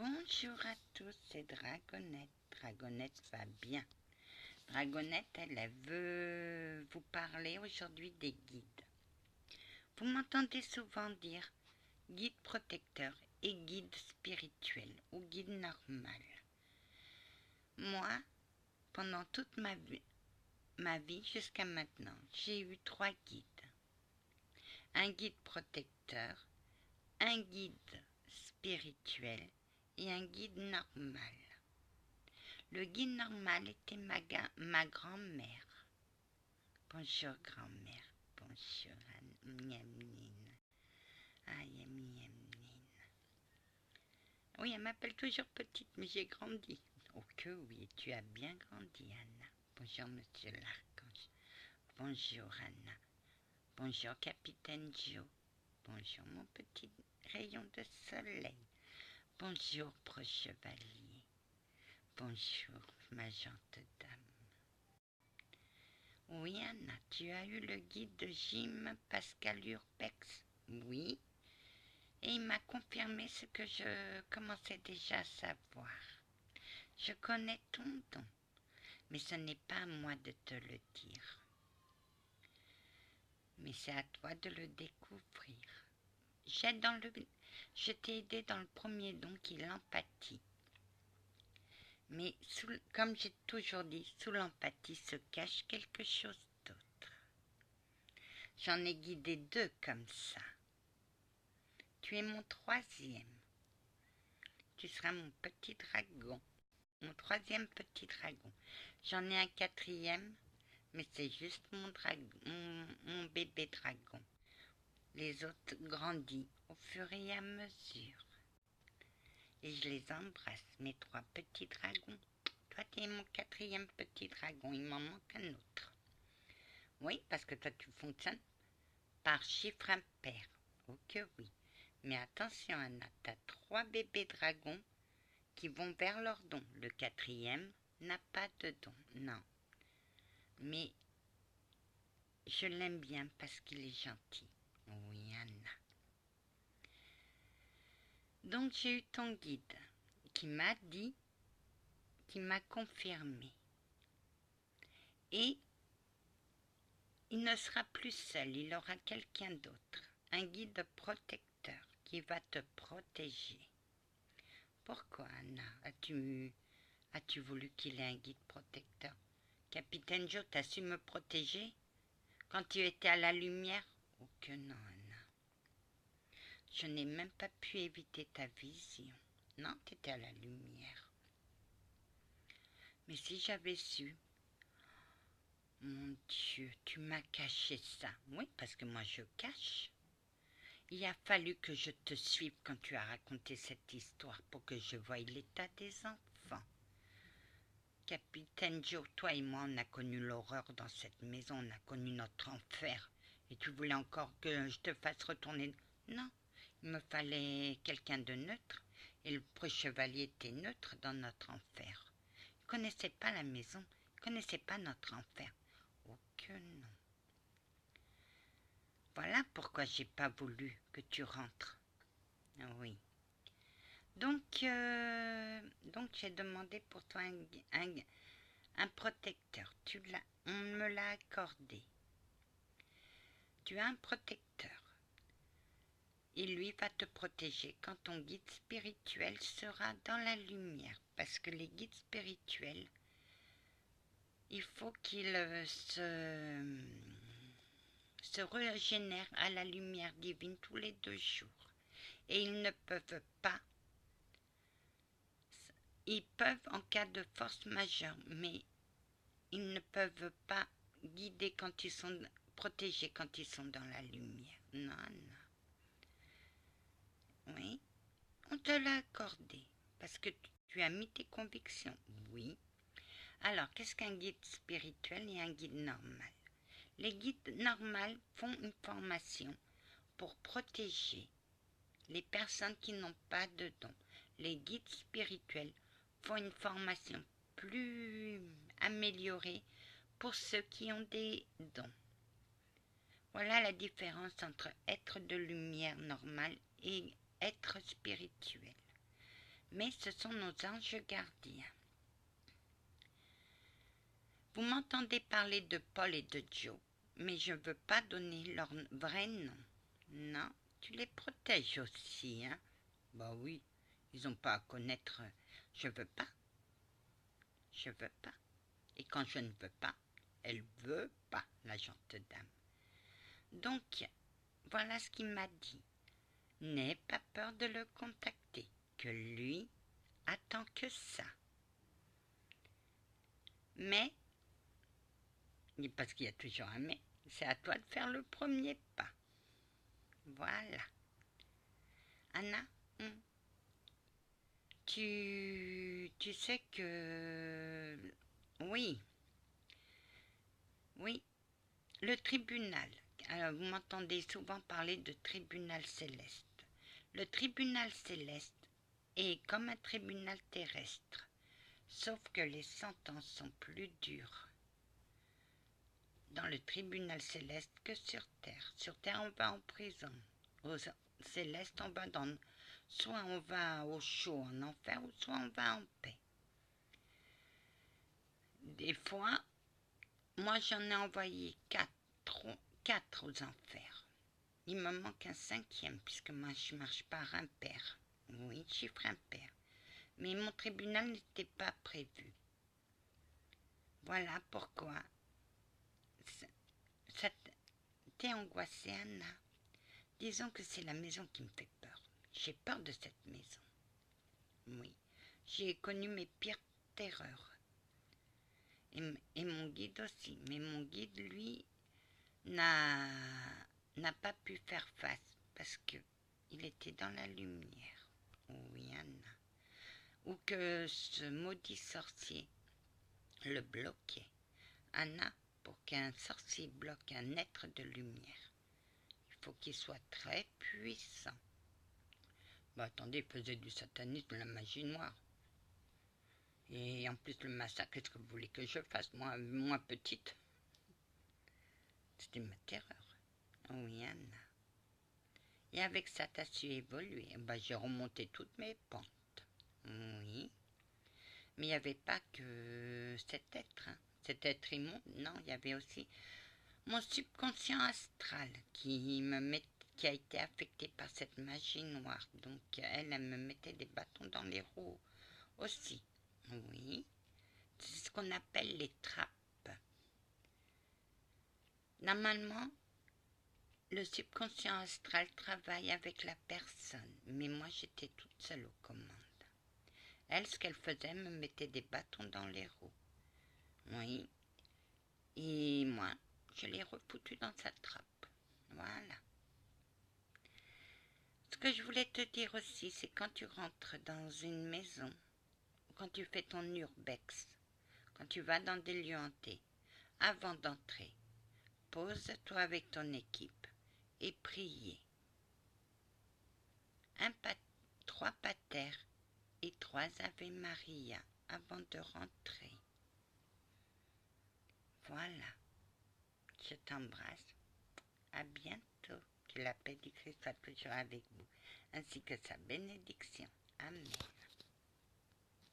Bonjour à tous, c'est Dragonette. Dragonette va bien. Dragonette, elle veut vous parler aujourd'hui des guides. Vous m'entendez souvent dire guide protecteur et guide spirituel ou guide normal. Moi, pendant toute ma vie jusqu'à maintenant, j'ai eu 3 guides. Un guide protecteur, un guide spirituel et un guide normal. Le guide normal était ma grand-mère. Bonjour grand-mère. Bonjour Yamine. Ah Yamine. Oui, elle m'appelle toujours petite, mais j'ai grandi. Oh que oui, tu as bien grandi Anna. Bonjour monsieur l'archange. Bonjour Anna. Bonjour capitaine Joe. Bonjour mon petit rayon de soleil. Bonjour proche chevalier. Bonjour ma gentille dame. Oui Anna, tu as eu le guide de Jim Pascal Urbex? Oui. Et il m'a confirmé ce que je commençais déjà à savoir. Je connais ton don, mais ce n'est pas à moi de te le dire. Mais c'est à toi de le découvrir. Je t'ai aidé dans le premier don qui est l'empathie. Mais comme j'ai toujours dit, sous l'empathie se cache quelque chose d'autre. J'en ai guidé 2 comme ça. Tu es mon 3e. Tu seras mon petit dragon. Mon 3e petit dragon. J'en ai un 4e, mais c'est juste mon bébé dragon. Les autres grandissent au fur et à mesure. Et je les embrasse, mes 3 petits dragons. Toi, tu es mon 4e petit dragon. Il m'en manque un autre. Oui, parce que toi, tu fonctionnes par chiffre impair. Oh que oui. Mais attention, Anna, tu as 3 bébés dragons qui vont vers leur don. Le 4e n'a pas de don, non. Mais je l'aime bien parce qu'il est gentil. Oui, Anna. Donc j'ai eu ton guide qui m'a dit, qui m'a confirmé. Et il ne sera plus seul, il aura quelqu'un d'autre. Un guide protecteur qui va te protéger. Pourquoi, Anna, as-tu voulu qu'il ait un guide protecteur? Capitaine Joe, t'as su me protéger quand tu étais à la lumière? Oh que non, Anna. Je n'ai même pas pu éviter ta vision. Non, tu étais à la lumière. Mais si j'avais su... Mon Dieu, tu m'as caché ça. Oui, parce que moi je cache. Il a fallu que je te suive quand tu as raconté cette histoire pour que je voie l'état des enfants. Capitaine Joe, toi et moi, on a connu l'horreur dans cette maison, on a connu notre enfer. Et tu voulais encore que je te fasse retourner? Non, il me fallait quelqu'un de neutre. Et le preux-chevalier était neutre dans notre enfer. Il ne connaissait pas la maison, il ne connaissait pas notre enfer. Oh que non. Voilà pourquoi j'ai pas voulu que tu rentres. Oui. Donc j'ai demandé pour toi un protecteur. On me l'a accordé. Tu as un protecteur. Il lui va te protéger quand ton guide spirituel sera dans la lumière. Parce que les guides spirituels, il faut qu'ils se régénèrent à la lumière divine tous les 2 jours. Et ils ne peuvent pas. Ils peuvent en cas de force majeure, mais ils ne peuvent pas guider quand ils sont protégés quand ils sont dans la lumière. Non, non. Oui, on te l'a accordé parce que tu as mis tes convictions. Oui. Alors, qu'est-ce qu'un guide spirituel et un guide normal? Les guides normaux font une formation pour protéger les personnes qui n'ont pas de dons. Les guides spirituels font une formation plus améliorée pour ceux qui ont des dons. Voilà la différence entre être de lumière normale et être spirituel. mais ce sont nos anges gardiens. Vous m'entendez parler de Paul et de Joe, mais je ne veux pas donner leur vrai nom. Non, tu les protèges aussi, hein? Bah oui, ils n'ont pas à connaître. Je veux pas. Je veux pas. Et quand je ne veux pas, elle veut pas, la gentille dame. Donc, voilà ce qu'il m'a dit. N'aie pas peur de le contacter, que lui attend que ça. Mais, parce qu'il y a toujours un mais, c'est à toi de faire le premier pas. Voilà. Anna, tu sais que... Oui, le tribunal. Alors, vous m'entendez souvent parler de tribunal céleste. Le tribunal céleste est comme un tribunal terrestre, sauf que les sentences sont plus dures dans le tribunal céleste que sur terre. Sur terre, on va en prison. Au céleste, on va soit on va au chaud en enfer, ou soit on va en paix. Des fois, moi j'en ai envoyé quatre aux enfers. Il me manque un cinquième, puisque moi je marche par impair. Oui, chiffre impair. Mais mon tribunal n'était pas prévu. Voilà pourquoi ça t'est angoissée, Anna. Disons que c'est la maison qui me fait peur. J'ai peur de cette maison. Oui, j'ai connu mes pires terreurs. Et mon guide aussi. Mais mon guide, lui, n'a pas pu faire face parce qu'il était dans la lumière. Oui, Anna. Ou que ce maudit sorcier le bloquait. Anna, pour qu'un sorcier bloque un être de lumière, il faut qu'il soit très puissant. Bah attendez, il faisait du satanisme, de la magie noire. Et en plus le massacre, qu'est-ce que vous voulez que je fasse, moi petite? C'était ma terreur. Oui, Anna. Et avec ça, t'as su évoluer. Bah, j'ai remonté toutes mes pentes. Oui. Mais il n'y avait pas que cet être. Hein. Cet être immonde. Non, il y avait aussi mon subconscient astral qui a été affecté par cette magie noire. Donc, elle me mettait des bâtons dans les roues aussi. Oui. C'est ce qu'on appelle les trappes. Normalement, le subconscient astral travaille avec la personne, mais moi j'étais toute seule aux commandes. Elle, ce qu'elle faisait, me mettait des bâtons dans les roues. Oui. Et moi, je l'ai refoutu dans sa trappe. Voilà. Ce que je voulais te dire aussi, c'est quand tu rentres dans une maison, quand tu fais ton urbex, quand tu vas dans des lieux hantés, avant d'entrer, pose-toi avec ton équipe et priez. 3 pater et 3 Ave Maria avant de rentrer. Voilà. Je t'embrasse. À bientôt. Que la paix du Christ soit toujours avec vous, ainsi que sa bénédiction. Amen.